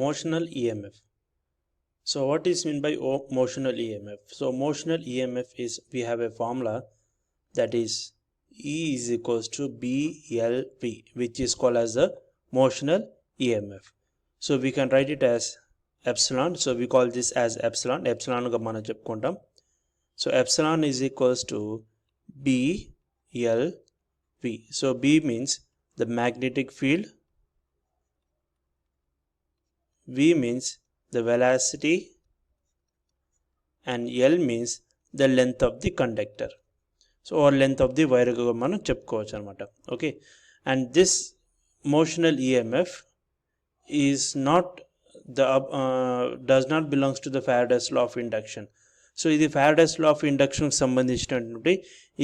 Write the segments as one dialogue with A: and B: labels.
A: Motional EMF. So what is meant by motional EMF? So motional EMF is, we have a formula that is E is equals to BLV, which is called as the motional EMF. So we can write it as epsilon. So we call this as epsilon. Epsilon ga mana cheppukuntam. So epsilon is equals to BLV. So B means the magnetic field, V means the velocity, and L means the length of the conductor. So or length of the wire ga మనం చెప్పుకోవచ్చు అన్నమాట. Okay, and this motional EMF is not the does not belongs to the Faraday's law of induction. So ఇది Faraday's law of induction కి సంబంధించినటువంటి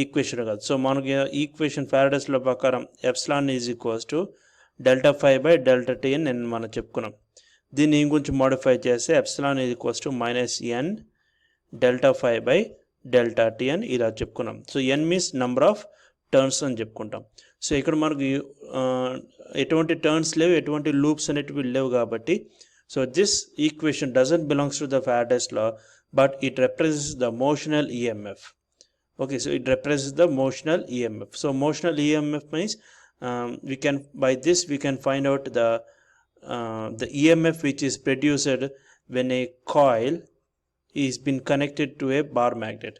A: equation కాదు. So మనకి equation Faraday's law ప్రకారం epsilon is equals to delta phi by delta T అని నేను మనం చెప్పుకున్నాం. దీన్ని ఇంకొంచెం మోడిఫై చేస్తే epsilon is equals to minus N delta phi by delta T అని ఇలా చెప్పుకున్నాం. So N means number of turns అని చెప్పుకుంటాం. సో ఇక్కడ మనకి ఎటువంటి టర్న్స్ లేవు, ఎటువంటి లూప్స్ అనేటివి లేవు కాబట్టి so this equation doesn't belongs to the Faraday's law, but it represents the motional EMF. Okay, so it represents the motional EMF. So motional EMF means we can, by this we can find out the EMF which is produced when a coil is been connected to a bar magnet.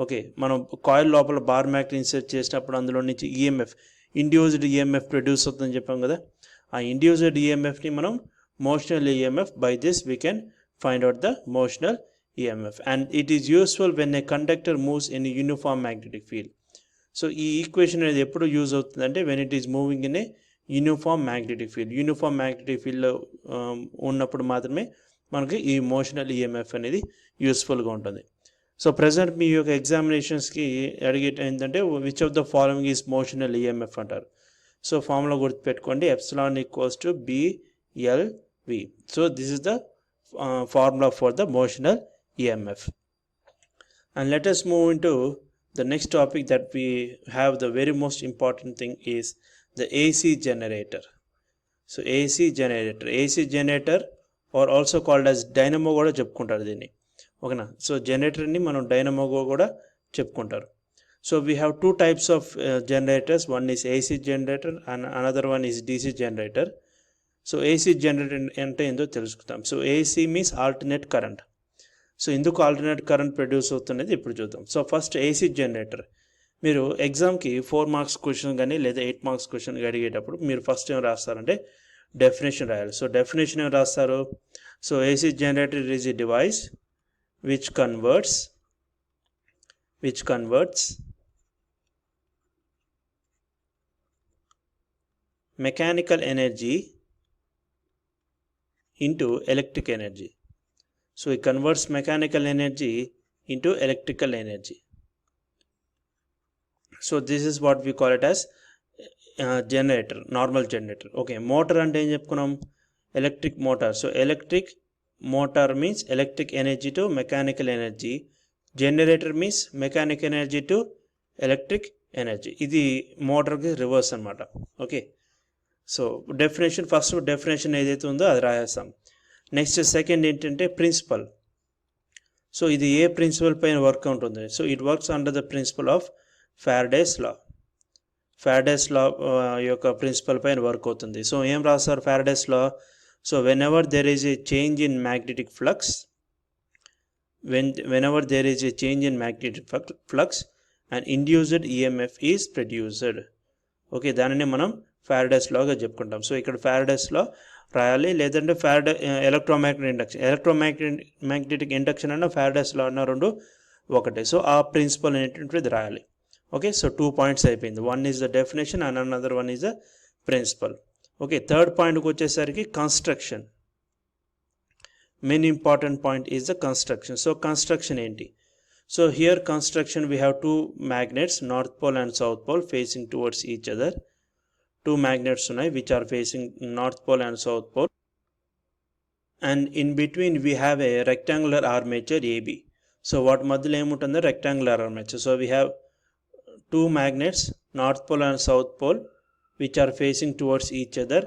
A: Okay, మనం coil లోపల bar magnet insert చేసినప్పుడు అందులో నుంచి EMF, induced EMF produce అవుతుందని చెప్పాం కదా. ఆ induced ఈఎంఎఫ్ని మనం motional EMF, by this we can find out the motional EMF, and it is useful when a conductor moves in a uniform magnetic field. So ఈ ఈక్వేషన్ అనేది ఎప్పుడు use అవుతుందంటే when it is moving in a uniform magnetic field. Uniform magnetic ఫీల్డ్లో ఉన్నప్పుడు మాత్రమే మనకి ఈ మోషనల్ EMF అనేది యూస్ఫుల్గా ఉంటుంది. సో ప్రజెంట్ మీ యొక్క ఎగ్జామినేషన్స్కి అడిగేట ఏంటంటే which of the following is మోషనల్ EMF అంటారు. సో ఫార్ములా గుర్తుపెట్టుకోండి, epsilon equals to BLV. So this is the formula for the motional EMF. And let us move into the next topic that we have. The very most important thing is the AC generator. So AC generator or also called as dynamo కూడా చెప్పుకుంటారు దీన్ని. ఓకేనా, so జనరేటర్ని మనం dynamo కూడా చెప్పుకుంటారు. So we have two types of generators. One is AC generator and another one is DC generator. So AC generator అంటే ఏందో తెలుసుకుందాం. So AC means alternate current. So ఎందుకు ఆల్టర్నేట్ కరెంట్ ప్రొడ్యూస్ అవుతున్నది ఇప్పుడు చూద్దాం. సో ఫస్ట్ AC జనరేటర్, మీరు ఎగ్జామ్కి 4 marks question కానీ లేదా 8 మార్క్స్ క్వశ్చన్ అడిగేటప్పుడు మీరు ఫస్ట్ ఏం రాస్తారంటే డెఫినేషన్ రాయాలి. సో డెఫినేషన్ ఏం రాస్తారు? So AC generator is a device which converts mechanical energy into electric energy. So it converts mechanical energy into electrical energy. So this is what we call it as generator, normal generator. Okay, motor అంటే ఏం చెప్పుకున్నాం? Electric motor. So electric motor means electric energy to mechanical energy. Generator means mechanical energy to electric energy. ఇది మోటార్కి reverse అనమాట. Okay, so definition, first definition ఏదైతే ఉందో అది రాసేస్తాం. నెక్స్ట్ సెకండ్ ఏంటంటే ప్రిన్సిపల్. సో ఇది ఏ ప్రిన్సిపల్ పైన వర్క్ ఉంటుంది? So it works under the principle of Faraday's law. Faraday's law యొక్క ప్రిన్సిపల్ పైన వర్క్ అవుతుంది. సో ఏం రాస్తారు Faraday's law? So whenever there is a change in magnetic flux, whenever there is a change in magnetic flux, an induced EMF is produced. Okay, దానిని మనం Faraday's law గా చెప్పుకుంటాం. సో ఇక్కడ Faraday's law రాయాలి, లేదంటే electromagnetic induction అన్న Faraday's law అన్న రెండు ఒకటే. సో ఆ ప్రిన్సిపల్ అనేటువంటిది రాయాలి. ఓకే, సో 2 పాయింట్స్ అయిపోయింది. One is the definition and another one is the principle. Okay, third పాయింట్కి వచ్చేసరికి construction. Main important point is the construction. So construction ఏంటి? So here construction we have 2 magnets, north pole and south pole, facing towards each other. 2 magnets ఉన్నాయి which are facing north pole and south pole, and in between we have a rectangular armature AB. So what మధ్యలో ఏముంటుందో rectangular armature. So we have 2 magnets, north pole and south pole, which are facing towards each other,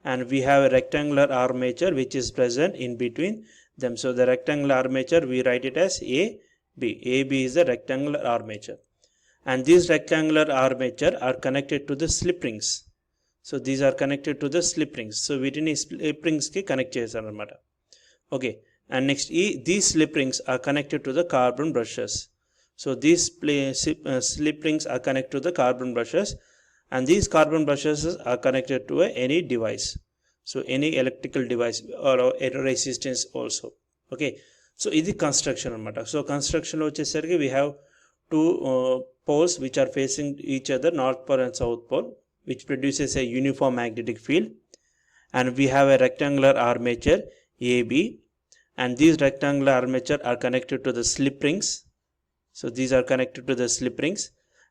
A: and we have a rectangular armature which is present in between them. So the rectangular armature, we write it as AB. AB is the rectangular armature, and these rectangular armature are connected to the slip rings. So these are connected to the slip rings. So వీటిని slip rings కి connect చేశారు అనమాట. Okay, and next these slip rings are connected to the carbon brushes. So these slip rings are connected to the carbon brushes, and these carbon brushes are connected to any device. So any electrical device or a resistance also. Okay, so ఇది construction అనమాట. So construction లో వచ్చేసరికి we have two poles which are facing each other, north pole and south pole, which produces a uniform magnetic field, and we have a rectangular armature AB, and these rectangular armature are connected to the slip rings. So these are connected to the slip rings,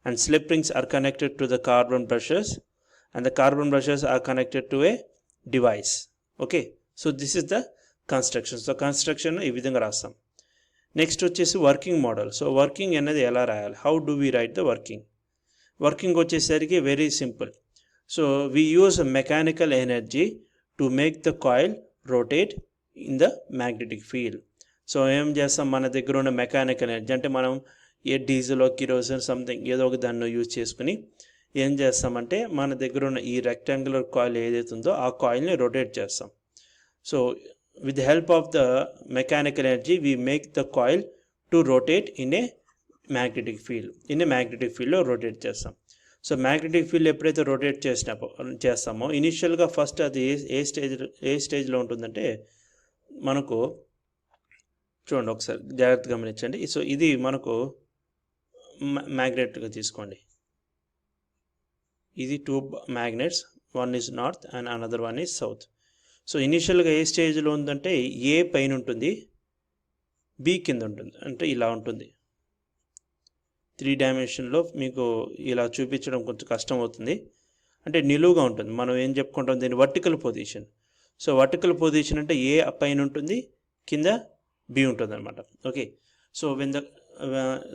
A: and slip rings are connected to the carbon brushes, and the carbon brushes are connected to a device. Okay, so this is the construction. So construction ఈ విధంగా రాస్తాం. Next వచ్చేసి working model. So working అనేది ఎలా రాయాలి, how do we write the working? Working వచ్చేసరికి very simple. So we use mechanical energy to make the coil rotate in the magnetic field. So ఏం చేస్తాం, మన దగ్గర ఉన్న మెకానికల్ ఎనర్జీ అంటే మనం ఏ డీజిల్ కిరోసిన్ సంథింగ్ ఏదో ఒక దాన్ని యూజ్ చేసుకుని ఏం చేస్తామంటే మన దగ్గర ఉన్న ఈ రెక్టాంగులర్ కాయిల్ ఏదైతే ఉందో ఆ కాయిల్ని రొటేట్ చేస్తాం. So with the help of the mechanical energy we make the coil to rotate in a magnetic field. In a magnetic field లో రొటేట్ చేస్తాం. సో మ్యాగ్నెటిక్ ఫీల్డ్ ఎప్పుడైతే రొటేట్ చేస్తామో ఇనిషియల్గా ఫస్ట్ అది ఏ స్టేజ్లో ఉంటుందంటే మనకు చూడండి ఒకసారి జాగ్రత్తగా గమనించండి. సో ఇది మనకు మ్యాగ్నెట్గా తీసుకోండి. ఇది two magnets, one is north and another one is south. So ఇనిషియల్గా ఏ స్టేజ్లో ఉందంటే ఏ పైన ఉంటుంది, బి కింద ఉంటుంది, అంటే ఇలా ఉంటుంది. 3 డైమెన్షన్లో మీకు ఇలా చూపించడం కొంచెం కష్టం అవుతుంది, అంటే నిలువుగా ఉంటుంది. మనం ఏం చెప్పుకుంటాం దీన్ని vertical position. So vertical position అంటే ఏ పైన ఉంటుంది, కింద బి ఉంటుంది అనమాట. Okay, so when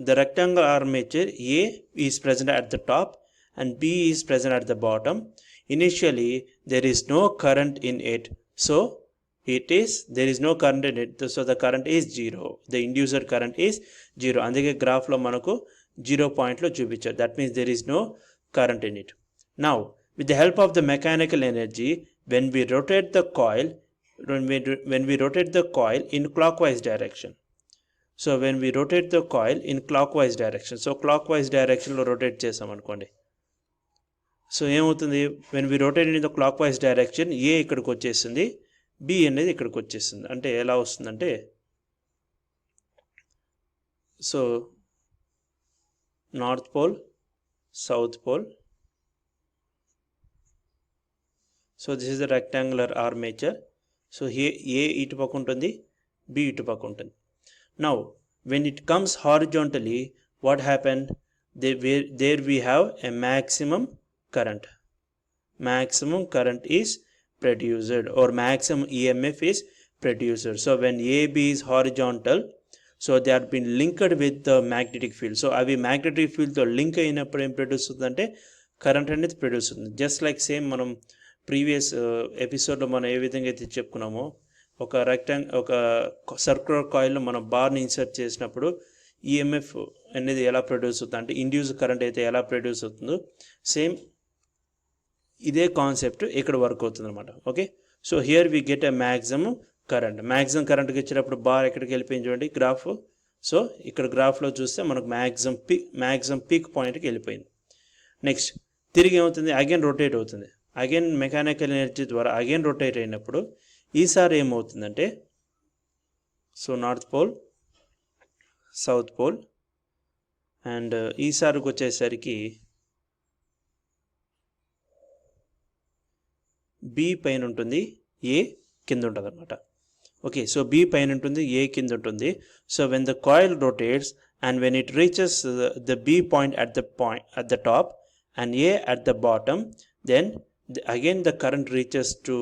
A: the rectangular armature A is present at the top and B is present at the bottom. Initially there is no current in it, so there is no current in it, so the current is 0. The inducer current is 0. అందుకే graph లో మనకు 0 point లో చూపించారు. that means there is no current in it. Now with the help of the mechanical energy, when we rotate the coil in clockwise direction, so when we rotate the coil in clockwise direction, so clockwise direction లో rotate చేసాం అనుకోండి. So ఏమవుతుంది, when we rotate in the clockwise direction A ఇక్కడికి వచ్చేస్తుంది, B అనేది ఇక్కడికి వచ్చేస్తుంది. అంటే ఎలా వస్తుందంటే, so north pole, south pole. So this is the rectangular armature. So A ఇటు పక్క ఉంటుంది, బి ఇటు పక్క ఉంటుంది. Now when it comes horizontally what happen, there we have a maximum current is produced, or maximum EMF is produced. So when AB is horizontal, so they are been linked with the magnetic field. So అవి magnetic field తో link అయినప్పుడు ఏం produce అవుతుందంటే current అనేది produce అవుతుంది. Just like same మనం previous ఎపిసోడ్లో మనం ఏ విధంగా అయితే చెప్పుకున్నామో, ఒక సర్క్యులర్ కాయిల్లో మనం బార్ని ఇన్సర్ట్ చేసినప్పుడు ఈఎంఎఫ్ అనేది ఎలా ప్రొడ్యూస్ అవుతుంది అంటే ఇండ్యూస్ కరెంట్ అయితే ఎలా ప్రొడ్యూస్ అవుతుందో సేమ్ ఇదే కాన్సెప్ట్ ఇక్కడ వర్క్ అవుతుంది అనమాట. Okay, so here we get a maximum కరెంట్కి ఇచ్చినప్పుడు బార్ ఎక్కడికి వెళ్ళిపోయింది చూడండి గ్రాఫ్. సో ఇక్కడ గ్రాఫ్లో చూస్తే మనకు మ్యాక్సిమం పీక్ పాయింట్కి వెళ్ళిపోయింది. నెక్స్ట్ తిరిగి ఏమవుతుంది, అగైన్ రొటేట్ అవుతుంది. అగైన్ మెకానికల్ ఎనర్జీ ద్వారా అగైన్ రొటేట్ అయినప్పుడు ఈసారి ఏమవుతుందంటే, so north pole, south pole, and ఈసారికి వచ్చేసరికి బి పైన ఉంటుంది, ఏ కింద ఉంటుంది అనమాట. ఓకే, సో బి పైన ఉంటుంది, ఏ కింద ఉంటుంది. So when the coil rotates and when it reaches the B point at the top and A at the bottom, then again the current reaches to,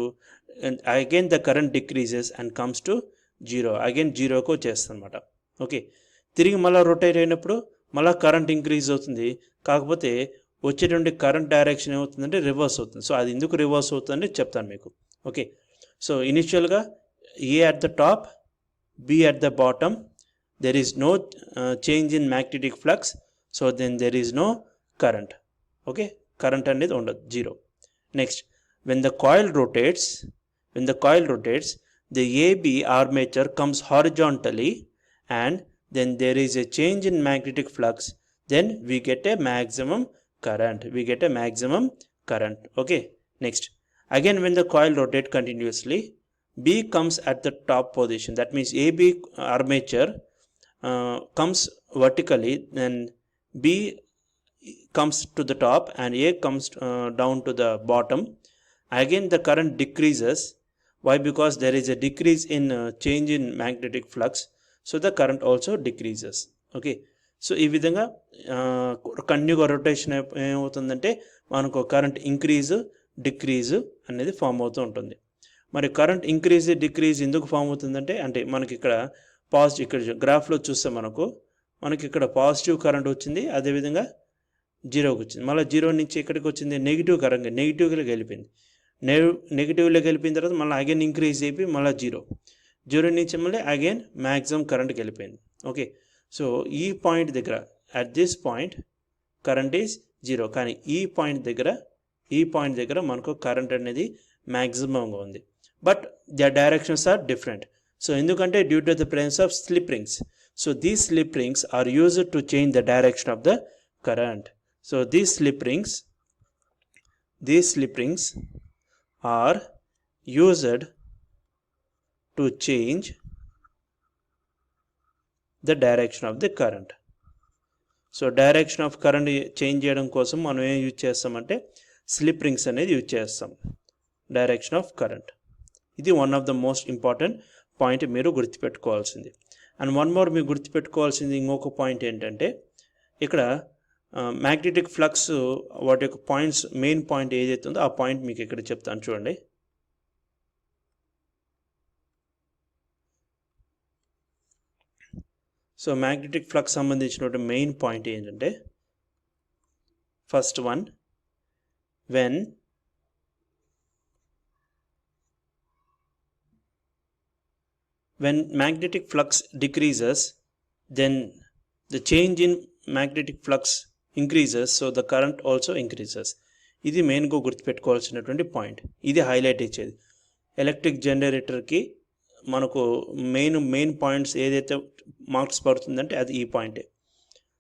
A: and again the current decreases and comes to 0. again 0కు వచ్చేస్తుంది అనమాట. Okay, తిరిగి మళ్ళీ rotate అయినప్పుడు మళ్ళీ current increase అవుతుంది. కాకపోతే వచ్చేటువంటి current direction ఏమవుతుందంటే రివర్స్ అవుతుంది. సో అది ఎందుకు రివర్స్ అవుతుందని చెప్తాను మీకు. ఓకే, సో ఇనిషియల్గా A at the top, B at the bottom, there is no change in magnetic flux, so then there is no current. Okay, current అనేది ఉండదు, zero. Next, when the coil rotates, the AB armature comes horizontally and then there is a change in magnetic flux, then we get a maximum current. Okay, next, again when the coil rotates continuously, B comes at the top position, that means AB armature comes vertically, then B comes to the top and A comes down to the bottom. Again the current decreases. Why? Because there is a decrease in change in magnetic flux, so the current also decreases. Okay, so ఈ విధంగా కంటిన్యూగా rotation ఏమవుతుందంటే మనకు current increase decrease అనేది form అవుతూ ఉంటుంది. మరి current increase decrease ఎందుకు ఫామ్ అవుతుందంటే, అంటే మనకి ఇక్కడ పాజిటివ్, ఇక్కడ గ్రాఫ్లో చూస్తే మనకి ఇక్కడ పాజిటివ్ కరెంట్ వచ్చింది, అదేవిధంగా జీరోకి వచ్చింది. మళ్ళీ జీరో నుంచి ఎక్కడికి వచ్చింది, నెగిటివ్ కరెంట్, నెగిటివ్లోకి వెళ్ళిపోయింది. నెగిటివ్లోకి వెళ్ళిపోయిన తర్వాత మళ్ళీ అగైన్ ఇంక్రీజ్ అయిపోయి మళ్ళీ జీరో నుంచి మళ్ళీ అగైన్ మ్యాక్సిమం కరెంట్కి వెళ్ళిపోయింది. ఓకే, సో ఈ పాయింట్ దగ్గర, at this point current is zero, కానీ ఈ పాయింట్ దగ్గర మనకు కరెంట్ అనేది మ్యాక్సిమంగా ఉంది. But the directions are different. So ఎందుకంటే due to the presence of slip rings. So these slip rings are used to change the direction of the current. So these slip rings are used to change the direction of the current. So direction of current change చేయడం కోసం మనం ఏం use చేస్తామంటే slip rings అనేది use చేస్తాం. Direction of current, ఇది one of the most important point మీరు గుర్తుపెట్టుకోవాల్సింది. అండ్ వన్ మోర్ మీరు గుర్తుపెట్టుకోవాల్సింది ఇంకొక పాయింట్ ఏంటంటే, ఇక్కడ మ్యాగ్నెటిక్ ఫ్లక్స్ వాటి యొక్క పాయింట్స్, మెయిన్ పాయింట్ ఏదైతే ఉందో ఆ పాయింట్ మీకు ఇక్కడ చెప్తాను చూడండి. సో మ్యాగ్నెటిక్ ఫ్లక్స్ సంబంధించినటువంటి మెయిన్ పాయింట్ ఏంటంటే, first one, when magnetic flux decreases, then the change in magnetic flux increases, so the current also increases. ఇది మెయిన్గా గుర్తుపెట్టుకోవాల్సినటువంటి పాయింట్. ఇది హైలైట్ ఇచ్చేది ఎలక్ట్రిక్ జనరేటర్కి. మనకు మెయిన్ పాయింట్స్ ఏదైతే మార్క్స్ పడుతుందంటే అది ఈ పాయింటే.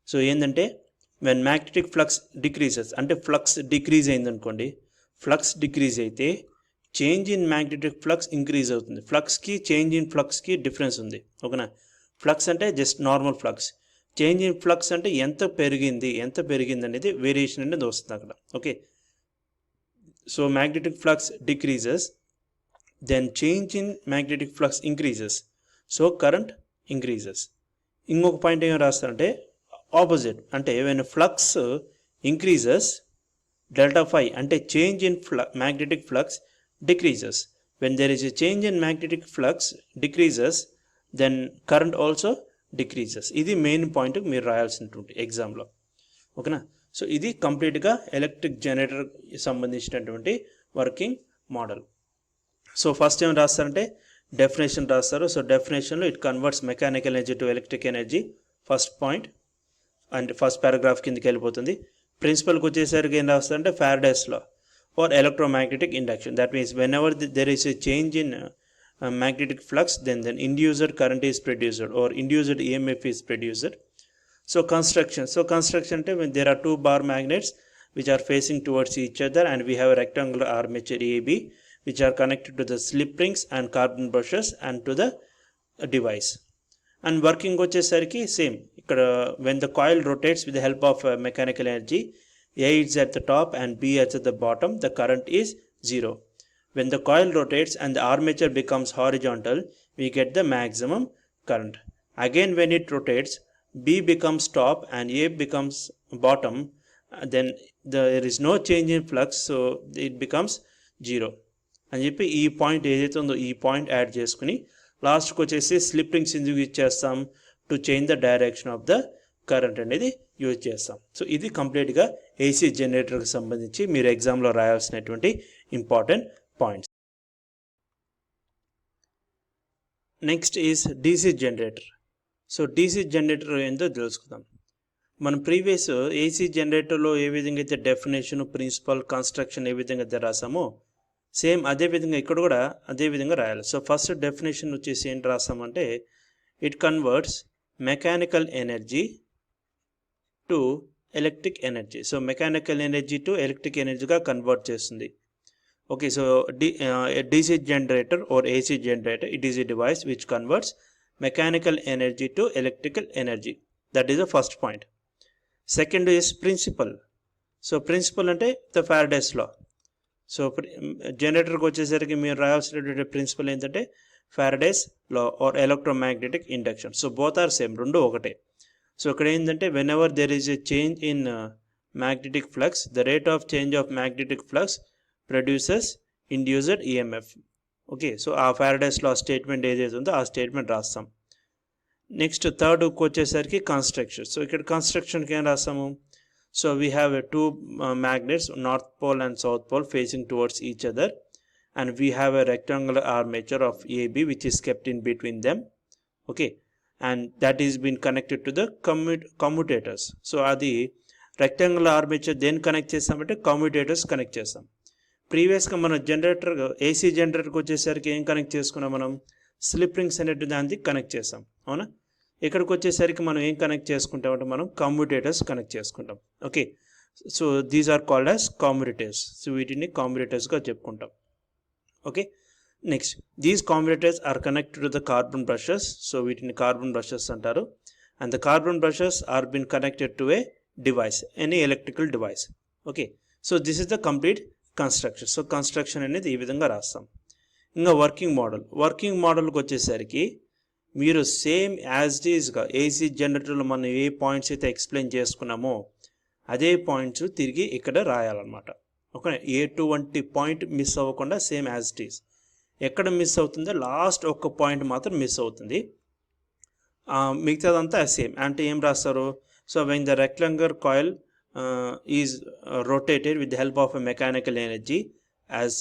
A: సో ఏంటంటే, వెన్ మ్యాగ్నెటిక్ ఫ్లక్స్ డిక్రీజెస్, అంటే ఫ్లక్స్ డిక్రీజ్ అయిందనుకోండి, ఫ్లక్స్ డిక్రీజ్ అయితే change in magnetic flux increase అవుతుంది. ఫ్లక్స్కి చేంజ్ ఇన్ ఫ్లక్స్కి డిఫరెన్స్ ఉంది. ఓకేనా, ఫ్లక్స్ అంటే just normal flux, change in flux అంటే ఎంత పెరిగింది అనేది వేరియేషన్ అనేది వస్తుంది అక్కడ. Okay, so magnetic flux decreases, then change in magnetic flux increases, so current increases. ఇంకొక పాయింట్ ఏం రాస్తారంటే ఆపోజిట్, అంటే వెన్ ఫ్లక్స్ ఇంక్రీజెస్ డెల్టా ఫై, అంటే change in magnetic flux decreases. When there is a change in magnetic flux decreases, then current also decreases. ఇది main point మీరు రాయాల్సినటువంటి ఎగ్జామ్లో. ఓకేనా, so ఇది కంప్లీట్గా ఎలక్ట్రిక్ జనరేటర్ సంబంధించినటువంటి వర్కింగ్ మోడల్. సో ఫస్ట్ ఏం రాస్తారంటే డెఫినేషన్ రాస్తారు. సో డెఫినేషన్లో it converts mechanical energy to electric energy, first point and first paragraph కిందకి వెళ్ళిపోతుంది. ప్రిన్సిపల్కి వచ్చేసరికి ఏం రాస్తారంటే Faraday's law or electromagnetic induction. That means whenever there is a change in magnetic flux, then induced current is produced or induced EMF is produced. So construction when there are two bar magnets which are facing towards each other and we have a rectangular armature AB which are connected to the slip rings and carbon brushes and to the device. And working వచ్చేసరికి same ఇక్కడ, when the coil rotates with the help of mechanical energy, A is at the top and B is at the bottom, the current is 0. When the coil rotates and the armature becomes horizontal, we get the maximum current. Again when it rotates, B becomes top and A becomes bottom, then there is no change in flux, so it becomes 0. అని చెప్పి ఈ point ఏదైతే ఉందో ఈ point add చేసుకుని లాస్ట్కి వచ్చేసి slip rings ఎందుకు యూజ్ చేస్తాం, to change the direction of the current అనేది యూజ్ చేస్తాం. సో ఇది కంప్లీట్గా ఏసీ జనరేటర్కి సంబంధించి మీరు ఎగ్జామ్లో రాయాల్సినటువంటి important points. Next is DC generator. So DC generator ఏంటో తెలుసుకుందాం. మనం ప్రీవియస్ ఏసీ జనరేటర్లో ఏ విధంగా అయితే డెఫినేషన్, ప్రిన్సిపల్, కన్స్ట్రక్షన్ ఏ విధంగా అయితే రాసామో సేమ్ అదే విధంగా ఇక్కడ కూడా అదే విధంగా రాయాలి. సో ఫస్ట్ డెఫినేషన్ వచ్చేసి ఏంటి రాసామంటే it converts mechanical energy to electric energy. So mechanical energy to electric ఎనర్జీగా కన్వర్ట్ చేస్తుంది. Okay, so DC generator or AC generator, it is a device which converts mechanical energy to electrical energy. That is the first point. Second is principle. So principle అంటే the Faraday's law. So జనరేటర్కి వచ్చేసరికి మీరు రాయాల్సినటువంటి principal ఏంటంటే Faraday's law or electromagnetic induction. So both are same, రెండు ఒకటే. So ఇక్కడ ఏంటంటే whenever there is a change in magnetic flux, the rate of change of magnetic flux produces induced EMF. Okay, so ఆ Faraday's law statement ఏదైతే ఉందో ఆ statement రాస్తాం. Next థర్డ్కి వచ్చేసరికి కన్స్ట్రక్షన్. సో ఇక్కడ కన్స్ట్రక్షన్కి ఏం రాస్తాము? So we have two magnets, north pole and south pole facing towards each other, and we have a rectangular armature of AB which is kept in between them. Okay, and that is been connected to the commutators. So అది rectangular armature దేన్ని connect చేస్తామంటే కమ్యూటేటర్స్ connect చేస్తాం. ప్రీవియస్గా మన generator AC జనరేటర్కి వచ్చేసరికి ఏం connect చేసుకున్నాం మనం? స్లిప్ రింగ్స్ అనేటి దాన్ని కనెక్ట్ చేస్తాం, అవునా? ఇక్కడికి వచ్చేసరికి మనం ఏం కనెక్ట్ చేసుకుంటామంటే మనం కమ్యూటేటర్స్ కనెక్ట్ చేసుకుంటాం. Okay, so these are called as commutators. So వీటిని కమ్యూటేటర్స్గా చెప్పుకుంటాం. Okay, next these commutators are connected to the carbon brushes. So వీటిని కార్బన్ బ్రషెస్ అంటారు. And the carbon brushes are been connected to a device, any electrical device. Okay, so this is the complete construction. So construction అనేది ఈ విధంగా రాస్తాం. ఇంకా working మోడల్కి వచ్చేసరికి మీరు సేమ్ యాజ్ ఇట్ ఈస్గా ఏసీ జనరేటర్లో మనం ఏ పాయింట్స్ అయితే ఎక్స్ప్లెయిన్ చేసుకున్నామో అదే పాయింట్స్ తిరిగి ఇక్కడ రాయాలన్నమాట. ఓకే, ఎటువంటి పాయింట్ మిస్ అవ్వకుండా సేమ్ యాజ్ ఇట్ ఈస్. ఎక్కడ మిస్ అవుతుందో లాస్ట్ ఒక్క పాయింట్ మాత్రం మిస్ అవుతుంది, మిగతాదంతా సేమ్. అంటే ఏం రాస్తారు? So when the rectangular coil is rotated with the help of a mechanical energy, as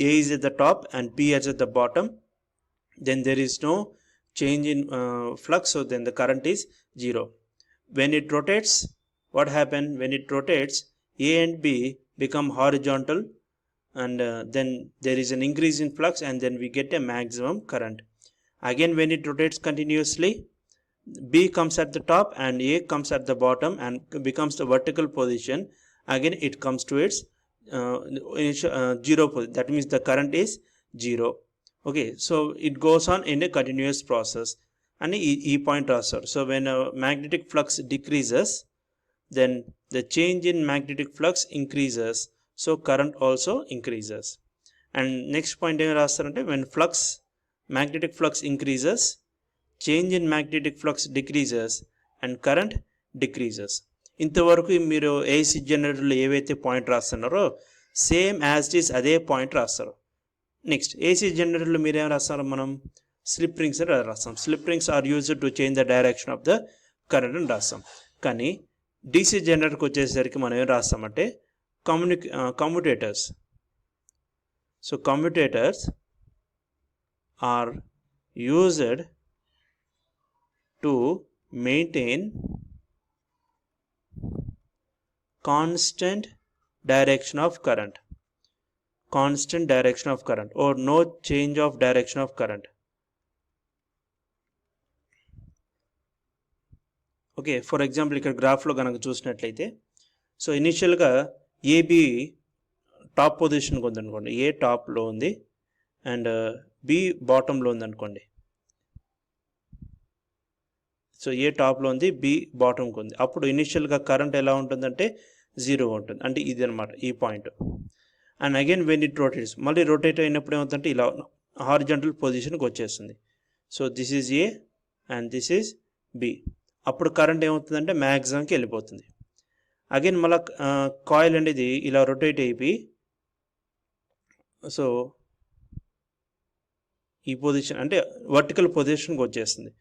A: A is at the top and B is at the bottom, then there is no change in flux, so then the current is 0. When it rotates, what happens? When it rotates, A and B become horizontal, and then there is an increase in flux, and then we get a maximum current. Again, when it rotates continuously, B comes at the top and A comes at the bottom and becomes the vertical position. Again it comes to its zero position. That means the current is 0. Okay, so it goes on in a continuous process. And e point also. So when a magnetic flux decreases, then the change in magnetic flux increases, so current also increases. And next point when magnetic flux increases, change in magnetic flux decreases and current decreases. ఇంతవరకు మీరు AC జనరేటర్లో ఏవైతే point రాస్తున్నారో same as it is అదే point రాస్తారు. Next AC జనరేటర్లో మీరు ఏం రాస్తారు? మనం స్లిప్ రింగ్స్ రాస్తాం. Slip rings are used to change the direction of the current అని రాస్తాం. కానీ డీసీ జనరేటర్కి వచ్చేసరికి మనం ఏం రాస్తామంటే commutators. So commutators are used to maintain constant direction of current or no change of direction of current. Okay, for example ఇక్కడ గ్రాఫ్లో కనుక చూసినట్లయితే, సో ఇనిషియల్గా ఏబి టాప్ పొజిషన్కి ఉందనుకోండి, ఏ టాప్లో ఉంది అండ్ బి బాటంలో ఉందనుకోండి. సో ఏ టాప్లో ఉంది, బి బాటంకి ఉంది. అప్పుడు ఇనిషియల్గా కరెంట్ ఎలా ఉంటుందంటే 0 ఉంటుంది. అంటే ఇది అనమాట ఈ point. And again when it rotates, మళ్ళీ రొటేట్ అయినప్పుడు ఏమవుతుందంటే ఇలా హారిజాంటల్ పొజిషన్కి వచ్చేస్తుంది. So this is A and this is B. అప్పుడు కరెంట్ ఏమవుతుందంటే మ్యాక్సిమంకి వెళ్ళిపోతుంది. అగైన్ మళ్ళీ కాయిల్ అనేది ఇలా రొటేట్ అయిపోయి సో ఈ పొజిషన్ అంటే వర్టికల్ పొజిషన్కి వచ్చేస్తుంది.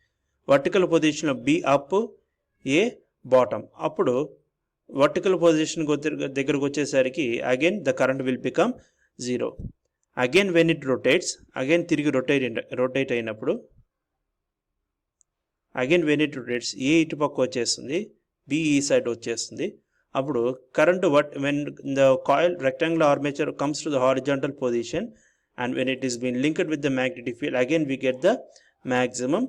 A: వర్టికల్ పొజిషన్లో బి అప్, ఏ బాటమ్. అప్పుడు వర్టికల్ పొజిషన్ దగ్గరకు వచ్చేసరికి again the current will become 0. Again when it rotates, again తిరిగి రొటేట్ అయినప్పుడు again when it rotates, A ఇటుపక్క వచ్చేస్తుంది, బి ఈ సైడ్ వచ్చేస్తుంది. అప్పుడు current when the coil rectangular armature comes to the horizontal position and when it is been linked with the magnetic field again we get the maximum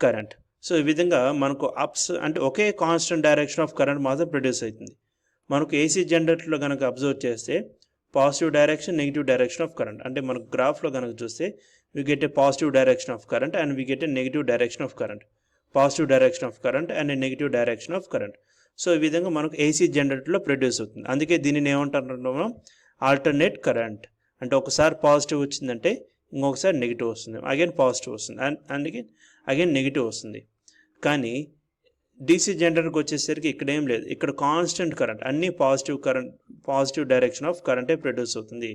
A: current. So ఈ విధంగా మనకు apps అంటే ఒకే constant direction of current మాత్రం produce అవుతుంది. మనకు AC జనరేటర్లో కనుక అబ్జర్వ్ చేస్తే positive direction, negative direction of current. అంటే మనకు గ్రాఫ్లో కనుక చూస్తే we get a positive direction of current and we get a negative direction of current, positive direction of current and negative direction of current. So ఈ విధంగా మనకు AC జనరేటర్లో produce అవుతుంది. అందుకే దీనిని ఏమంటారు మనం, ఆల్టర్నేట్ కరెంట్. అంటే ఒకసారి పాజిటివ్ వచ్చిందంటే ఇంకొకసారి నెగిటివ్ వస్తుంది, అగైన్ పాజిటివ్ వస్తుంది అండ్ అగైన్ నెగిటివ్ వస్తుంది. కానీ డీసీ జనరేటర్కి వచ్చేసరికి ఇక్కడ ఏం లేదు, ఇక్కడ కాన్స్టెంట్ కరెంట్, అన్ని పాజిటివ్ డైరెక్షన్ ఆఫ్ కరెంటే ప్రొడ్యూస్ అవుతుంది.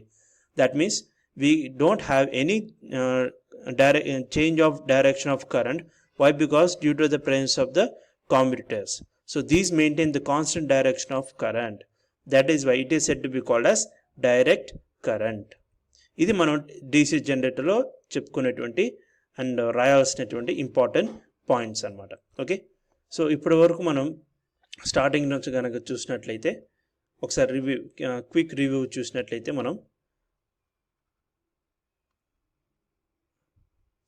A: That means we don't have any change of direction of current. Why? Because due to the presence of the commuters. So these maintain the constant direction of current. That is why it is said to be called as direct current. ఇది మనం DC జనరేటర్లో చెప్పుకునేటువంటి and రాయాల్సినటువంటి important points అన్నమాట. Okay, so ఇప్పటి వరకు మనం starting నుంచి కనుక చూసినట్లయితే, ఒకసారి క్విక్ రివ్యూ చూసినట్లయితే మనం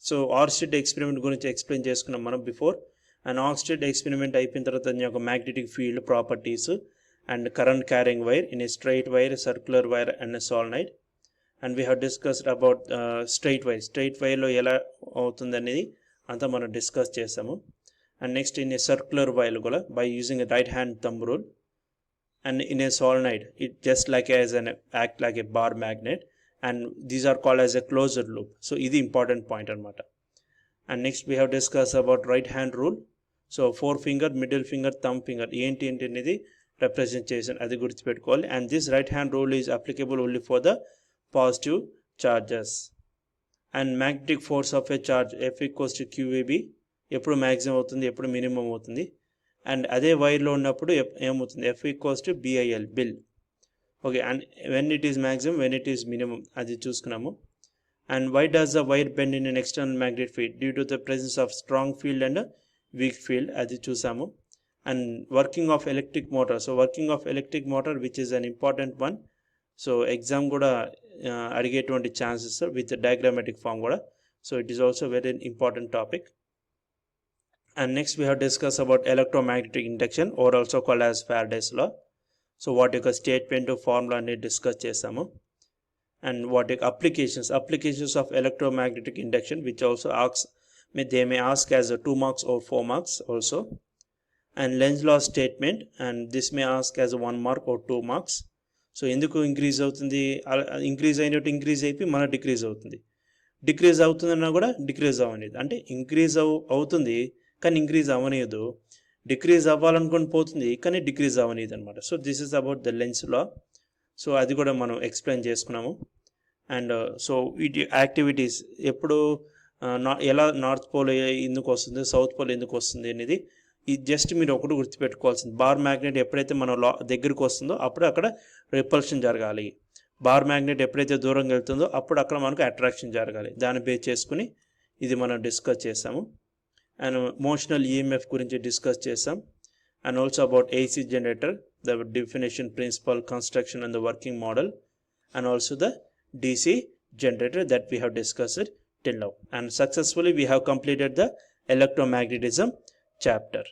A: సో ఆర్స్టెడ్ ఎక్స్పెరిమెంట్ గురించి ఎక్స్ప్లెయిన్ చేసుకున్నాం మనం బిఫోర్. అండ్ ఆర్స్టెడ్ ఎక్స్పెరిమెంట్ అయిపోయిన తర్వాత దాని యొక్క magnetic field properties and current carrying wire in a straight wire, circular wire and a solenoid. And we have discussed about straight వైర్లో ఎలా అవుతుంది అనేది అంతా మనం డిస్కస్ చేసాము. And next in a circular wire కూడా by using a right hand thumb rule. And in a solenoid it just like as an act like a bar magnet. And these are called as a closed loop. So this is important point anamata. And next we have discussed about right hand rule. So forefinger, middle finger, thumb finger enti anedi representation adi gurtu pettukovali. And this right hand rule is applicable only for the positive charges. And magnetic force of a charge F equals to QAB eppudu maximum avutundi, eppudu minimum avutundi. And ade wire lo unnappudu em avutundi, F equals to BIL bill. Okay, and when it is maximum, when it is minimum, adi chuskunamu. And why does the wire bend in an external magnetic field? Due to the presence of strong field and a weak field, adi chusamu. And working of electric motor. So working of electric motor, which is an important one. So exam kuda adigetuvanti chances with the diagrammatic form kuda. So it is also very important topic. And next we have discussed about electromagnetic induction, or also called as Faraday's law. So వాటి యొక్క statement, formula అనేది discuss చేసాము. And వాటి యొక్క applications of electromagnetic induction which also they may ask as 2 marks or 4 marks also. And Lenz law statement and this may ask as 1 mark or 2 marks. So ఎందుకు increase అవుతుంది, increase అయినట్టు increase అయిపోయి మన decrease అవుతుంది, decrease అవుతుందన్నా కూడా decrease అవ్వలేదు. అంటే increase అవుతుంది కానీ ఇంక్రీజ్ అవ్వలేదు, డిక్రీజ్ అవ్వాలనుకొని పోతుంది కానీ డిక్రీజ్ అవ్వనిది అనమాట. So this is about the lens law. So అది కూడా మనం ఎక్స్ప్లెయిన్ చేసుకున్నాము. అండ్ సో వీటి యాక్టివిటీస్ ఎప్పుడు ఎలా నార్త్ పోల్ ఎందుకు వస్తుంది, సౌత్ పోల్ ఎందుకు వస్తుంది అనేది ఇది జస్ట్ మీరు ఒకటి గుర్తుపెట్టుకోవాల్సింది. బార్ మ్యాగ్నెట్ ఎప్పుడైతే మన దగ్గరికి వస్తుందో అప్పుడు అక్కడ రిపల్షన్ జరగాలి, బార్ మ్యాగ్నెట్ ఎప్పుడైతే దూరంగా వెళ్తుందో అప్పుడు అక్కడ మనకు అట్రాక్షన్ జరగాలి. దాన్ని బేస్ చేసుకుని ఇది మనం డిస్కస్ చేసాము. అండ్ మోషనల్ ఈఎంఎఫ్ గురించి డిస్కస్ చేసాం. And also about AC generator, the definition, principle, construction and the working model. And also the DC generator that we have discussed till now. And successfully we have completed the electromagnetism chapter.